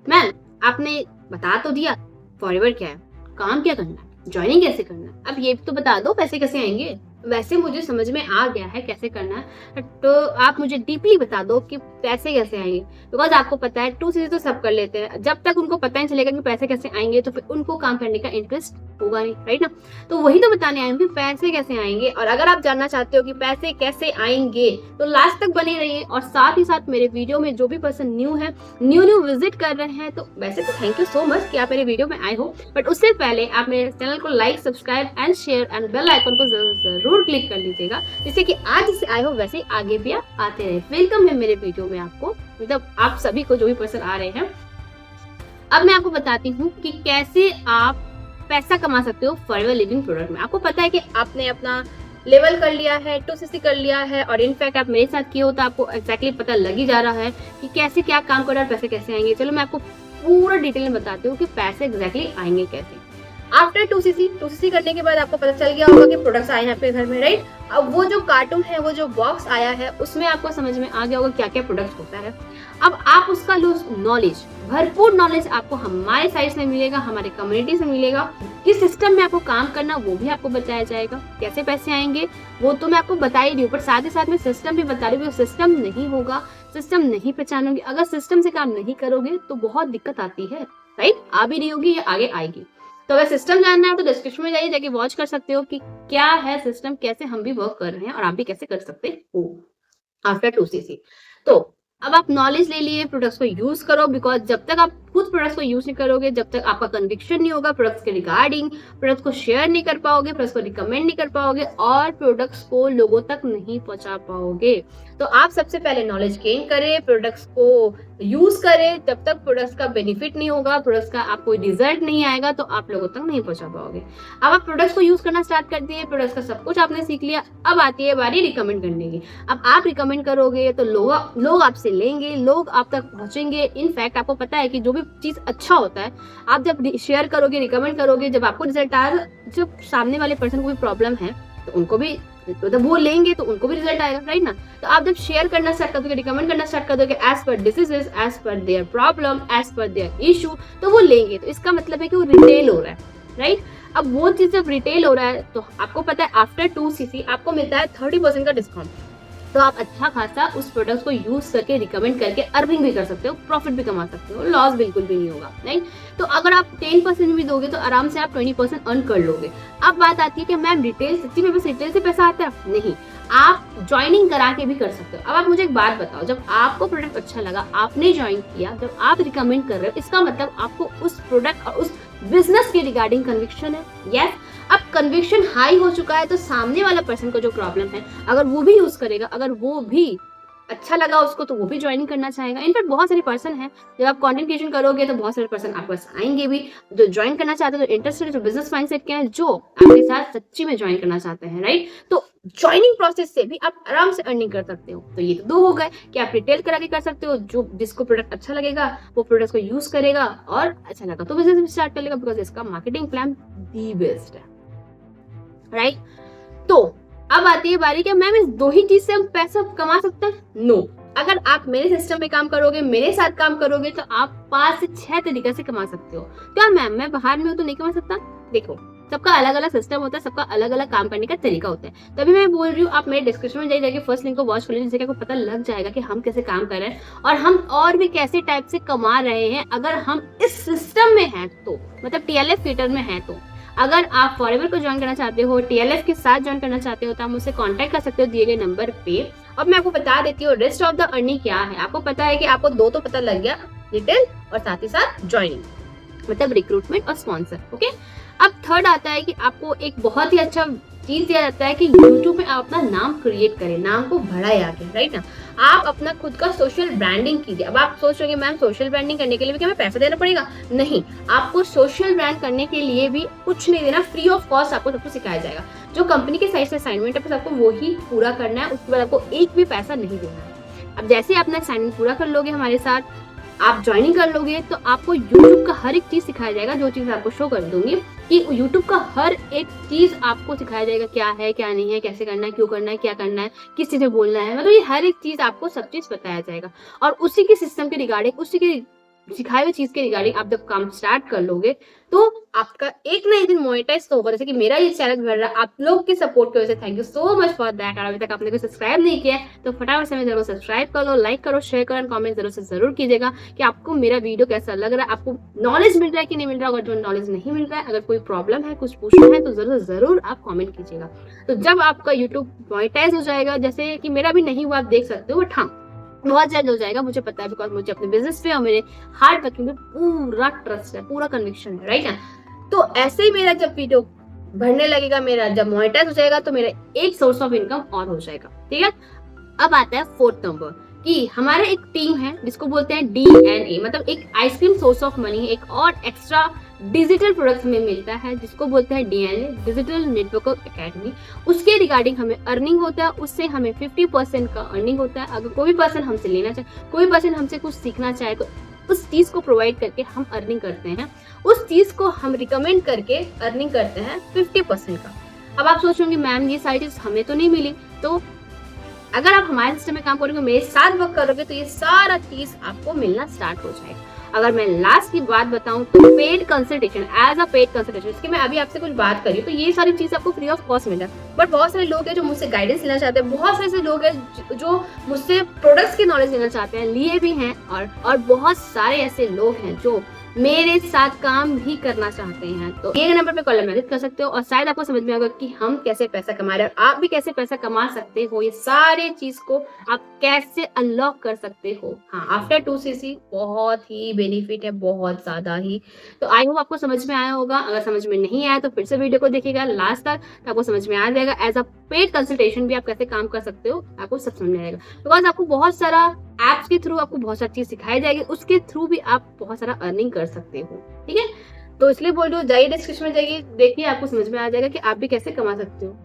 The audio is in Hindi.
मैम आपने बता तो दिया फॉरएवर क्या है, काम क्या करना है, ज्वाइनिंग कैसे करना है, अब ये तो बता दो पैसे कैसे आएंगे। वैसे मुझे समझ में आ गया है कैसे करना है, तो आप मुझे डीपली बता दो कि पैसे कैसे आएंगे। बिकॉज आपको पता है 2cc तो सब कर लेते हैं, जब तक उनको पता नहीं चलेगा कि पैसे कैसे आएंगे तो फिर उनको काम करने का इंटरेस्ट होगा नहीं, राइट ना। तो वही तो बताने आए हैं पैसे कैसे आएंगे। और अगर आप जानना चाहते हो कि पैसे कैसे आएंगे तो लास्ट तक बने रहिए। और साथ ही साथ मेरे वीडियो में जो भी पर्सन न्यू विजिट कर रहे हैं, तो वैसे तो थैंक यू सो मच कि आप मेरे वीडियो में आए हो, बट उससे पहले आप मेरे चैनल को like, subscribe and share and bell icon को जरूर क्लिक कर लीजिएगा, जिससे कि आज जैसे आए हो वैसे ही आगे भी आप आते रहे। वेलकम है मेरे वीडियो में आपको, मतलब आप सभी को जो भी पर्सन आ रहे हैं। अब मैं आपको बताती हूँ कि कैसे आप पैसा कमा सकते हो फॉरएवर लिविंग प्रोडक्ट में। आपको पता है कि आपने अपना लेवल कर लिया है, 2cc कर लिया है, और इनफैक्ट आप मेरे साथ किए हो तो आपको एग्जैक्टली पता लग ही जा रहा है कि कैसे क्या काम कर रहा है, पैसे कैसे आएंगे। चलो मैं आपको पूरा डिटेल में बताती हूँ कि पैसे एग्जैक्टली आएंगे कैसे। आफ्टर 2cc करने के बाद आपको पता चल गया होगा कि प्रोडक्ट्स आए हैं आपके घर में, राइट। अब वो जो कार्टून है, वो जो बॉक्स आया है, उसमें आपको समझ में आ गया होगा क्या क्या प्रोडक्ट होता है। अब आप उसका लो नॉलेज, भरपूर नॉलेज आपको हमारे साइट से मिलेगा, हमारे कम्युनिटी से मिलेगा। किस सिस्टम में आपको काम करना वो भी आपको बताया जाएगा, कैसे पैसे आएंगे वो तो मैं आपको बता ही रही हूँ, पर साथ ही साथ में सिस्टम भी बता रही हूँ। सिस्टम नहीं होगा, सिस्टम नहीं पहचानोगे, अगर सिस्टम से काम नहीं करोगे तो बहुत दिक्कत आती है, राइट। आ भी रही होगी या आगे आएगी। तो अगर सिस्टम जानना है तो डिस्क्रिप्शन में जाइए, जाके वॉच कर सकते हो कि क्या है सिस्टम, कैसे हम भी वर्क कर रहे हैं और आप भी कैसे कर सकते हो आफ्टर 2cc। तो अब आप नॉलेज ले लिए, प्रोडक्ट्स को यूज करो, बिकॉज जब तक आप खुद प्रोडक्ट्स को यूज नहीं करोगे, जब तक आपका कन्विक्शन नहीं होगा प्रोडक्ट्स के रिगार्डिंग, प्रोडक्ट्स को शेयर नहीं कर पाओगे, प्रोडक्ट्स को रिकमेंड नहीं कर पाओगे और प्रोडक्ट्स को लोगों तक नहीं पहुंचा पाओगे। तो आप सबसे पहले नॉलेज गेन करें, प्रोडक्ट्स को यूज करें। जब तक प्रोडक्ट्स का बेनिफिट नहीं होगा, प्रोडक्ट्स का आपको रिजल्ट नहीं आएगा, तो आप लोगों तक नहीं पहुंचा पाओगे। अब आप प्रोडक्ट्स को यूज करना स्टार्ट कर दिए, प्रोडक्ट्स का सब कुछ आपने सीख लिया, अब आती है बारी रिकमेंड करने की। अब आप रिकमेंड करोगे तो लोग आपसे लेंगे, लोग आप तक पहुंचेंगे। इनफैक्ट आपको पता है कि जो भी चीज अच्छा होता है, आप जब शेयर करोगे, रिकमेंड करोगे, जब आपको रिजल्ट आएगा, जब सामने वाले पर्सन को भी प्रॉब्लम है तो उनको भी, तो वो लेंगे तो उनको भी रिजल्ट आएगा, राइट ना। तो आप जब शेयर करना स्टार्ट कर दोगे, रिकमेंड करना स्टार्ट कर दोगे as per diseases, as per their problem, as per their issue, तो वो लेंगे। तो इसका मतलब है कि वो रिटेल हो रहा है, राइट। अब वो चीज जब रिटेल हो रहा है तो आपको पता है आफ्टर 2cc आपको मिलता है 30% का डिस्काउंट। तो आप अच्छा खासा उस प्रोडक्ट को यूज करके, रिकमेंड करके अर्निंग भी कर सकते हो, प्रॉफिट भी कमा सकते हो, लॉस बिल्कुल भी नहीं होगा, राइट। तो अगर आप 10% भी दोगे तो आराम से आप 20% अर्न कर लोगे। अब बात आती है कि मैम रिटेल, सच्ची में बस रिटेल से पैसा आता है? नहीं, आप ज्वाइनिंग करा के भी कर सकते हो। अब आप मुझे एक बात बताओ, जब आपको प्रोडक्ट अच्छा लगा, आपने ज्वाइन किया, जब आप रिकमेंड कर रहे हो, इसका मतलब आपको उस प्रोडक्ट और उस बिजनेस के रिगार्डिंग कन्विक्शन है। यस, अब कन्विक्शन हाई हो चुका है तो सामने वाला पर्सन को जो प्रॉब्लम है, अगर वो भी यूज करेगा, अगर वो भी अच्छा लगा उसको, तो वो भी ज्वाइनिंग करना चाहेगा। इनफैक्ट बहुत सारे पर्सन हैं, जब आप कंटेंट क्रिएशन करोगे तो बहुत सारे पर्सन आपके पास आएंगे भी, जो ज्वाइन करना चाहते हैं, जो इंटरेस्टेड है, जो बिजनेस माइंडसेट के हैं, जो आपके साथ सच्ची में ज्वाइन करना चाहते हैं, राइट। तो ज्वाइनिंग प्रोसेस से भी आप आराम से अर्निंग कर सकते हो। तो ये तो दो हो गए कि आप रिटेल करा के कर सकते हो, जो जिसको प्रोडक्ट अच्छा लगेगा वो प्रोडक्ट को यूज करेगा और अच्छा लगा तो बिजनेस स्टार्ट कर लेगा, बिकॉज इसका मार्केटिंग प्लान दी बेस्ट है, राइट। तो अब आती है बारी कि मैम इस दो ही चीज से हम पैसा कमा सकते हैं? नो। अगर आप मेरे सिस्टम में काम करोगे, मेरे साथ काम करोगे, तो आप 5 से 6 तरीके से कमा सकते हो। क्या मैम मैं बाहर में हूँ तो नहीं कमा सकता? देखो, सबका अलग अलग सिस्टम होता है, सबका अलग अलग काम करने का तरीका होता है। तभी मैं बोल रही हूँ आप मेरे डिस्क्रिप्शन में जाइए, फर्स्ट लिंक को वॉच कर लीजिए, जिससे आपको पता लग जाएगा कि हम कैसे काम कर रहे हैं और हम और भी कैसे टाइप से कमा रहे हैं अगर हम इस सिस्टम में हैं तो, मतलब TLF फीटर में है तो। अगर आप फॉरएवर को ज्वाइन करना चाहते हो, TLF के साथ ज्वाइन करना चाहते हो, तो आप मुझसे कांटेक्ट कर सकते हो दिए गए नंबर पे। अब मैं आपको बता देती हूँ रेस्ट ऑफ द अर्निंग क्या है। आपको पता है कि आपको दो तो पता लग गया, रिटेल और साथ ही साथ ज्वाइनिंग, मतलब रिक्रूटमेंट और स्पॉन्सर, ओके। अब थर्ड आता है कि आपको एक बहुत ही अच्छा चीज दिया जाता है कि YouTube में आप अपना नाम क्रिएट करें, नाम को बढ़ाए आगे, राइट ना। आप अपना खुद का सोशल ब्रांडिंग कीजिए। अब आप सोच रहे हो मैम सोशल ब्रांडिंग करने के लिए भी क्या हमें पैसा देना पड़ेगा? नहीं, आपको सोशल ब्रांड करने के लिए भी कुछ नहीं देना, फ्री ऑफ कॉस्ट आपको सब कुछ सिखाया जाएगा। जो कंपनी के साइड से असाइनमेंट है आपको वो ही पूरा करना है, उसके बाद आपको एक भी पैसा नहीं देना है। अब जैसे आप अपना असाइनमेंट पूरा कर लोगे हमारे साथ, आप ज्वाइनिंग कर लोगे, तो आपको YouTube का हर एक चीज सिखाया जाएगा, जो चीज आपको शो कर दूंगी कि YouTube का हर एक चीज आपको सिखाया जाएगा, क्या है क्या नहीं है, कैसे करना है, क्यों करना है, क्या करना है, किस चीज में बोलना है, मतलब ये हर एक चीज आपको सब चीज बताया जाएगा। और उसी के सिस्टम के रिगार्डिंग, उसी के सिखाई हुई चीज के रिगार्डिंग आप जब काम स्टार्ट कर लोगे तो आपका एक ना एक दिन मोनेटाइज तो होगा। जैसे कि मेरा ये चैनल बढ़ रहा है आप लोग की सपोर्ट की वजह से, thank you so much for that. और अभी तक आपने को सब्सक्राइब नहीं किया है तो फटाफट से जरूर सब्सक्राइब कर लो, लाइक करो, शेयर करो, कमेंट जरूर से जरूर कीजिएगा कि आपको मेरा वीडियो कैसा लग रहा है, आपको नॉलेज मिल रहा है कि नहीं मिल रहा है। अगर जो नॉलेज नहीं मिल रहा है, अगर कोई प्रॉब्लम है, कुछ पूछना है तो जरूर जरूर आप कॉमेंट कीजिएगा। तो जब आपका यूट्यूब मोनेटाइज हो जाएगा, जैसे कि मेरा भी नहीं हुआ आप देख सकते हो, बट हाँ बहुत जल्द हो जाएगा, मुझे पता है, बिकॉज मुझे अपने बिजनेस पे और मेरे हार्ड वर्किंग पे पूरा ट्रस्ट है, पूरा कन्विक्शन है, राइट ना। तो ऐसे ही मेरा जब वीडियो बढ़ने लगेगा, मेरा जब मोनेटाइज हो जाएगा तो मेरा एक सोर्स ऑफ इनकम और हो जाएगा, ठीक है। अब आता है फोर्थ नंबर कि हमारे एक टीम है जिसको बोलते हैं D&A, मतलब एक आइसक्रीम सोर्स ऑफ मनी, एक और एक्स्ट्रा डिजिटल प्रोडक्ट्स में मिलता है जिसको बोलते हैं D&A, डिजिटल नेटवर्क एकेडमी। उसके रिगार्डिंग हमें अर्निंग होता है, उससे हमें 50% का अर्निंग होता है। अगर कोई भी पर्सन हमसे लेना चाहे, कोई पर्सन हमसे कुछ सीखना चाहे तो उस चीज को प्रोवाइड करके हम अर्निंग करते हैं, उस चीज को हम रिकमेंड करके अर्निंग करते हैं 50% का। अब आप सोचोगे मैम ये सारी चीज हमें तो नहीं मिली, तो अगर आप हमारे सिस्टम में काम करोगे, मेरे साथ वर्क करोगे तो ये सारा चीज आपको मिलना स्टार्ट हो जाएगा। अगर मैं लास्ट की बात बताऊं तो paid consultation, as a paid consultation, इसकी मैं अभी आपसे कुछ बात करी तो ये सारी चीज आपको फ्री ऑफ कॉस्ट मिल रहा है। बट बहुत सारे लोग हैं जो मुझसे गाइडेंस लेना चाहते हैं, बहुत सारे ऐसे लोग हैं जो मुझसे प्रोडक्ट्स की नॉलेज लेना चाहते हैं, लिए भी हैं, और बहुत सारे ऐसे लोग हैं जो मेरे साथ काम भी करना चाहते हैं। तो ये नंबर पे कॉल मैसेज कर सकते हो और शायद आपको समझ में आएगा कि हम कैसे पैसा कमा रहे हैं और आप भी कैसे पैसा कमा सकते हो। ये सारे चीज को आप कैसे अनलॉक कर सकते हो। हाँ, आफ्टर 2cc बहुत ही बेनिफिट है, बहुत ज्यादा ही। तो आई होप आपको समझ में आया होगा। अगर समझ में नहीं आया तो फिर से वीडियो को देखिएगा लास्ट तक, तो आपको समझ में आ जाएगा। एज अ पेड कंसल्टेशन भी आप कैसे काम कर सकते हो आपको सब समझ में आएगा, बिकॉज आपको बहुत सारा एप्स के थ्रू आपको बहुत सारी चीज सिखाई जाएगी, उसके थ्रू भी आप बहुत सारा अर्निंग कर सकते हो, ठीक है। तो इसलिए बोल रही हूँ, जाइए डिस्क्रिप्शन में जाइए, देखिए, आपको समझ में आ जाएगा कि आप भी कैसे कमा सकते हो।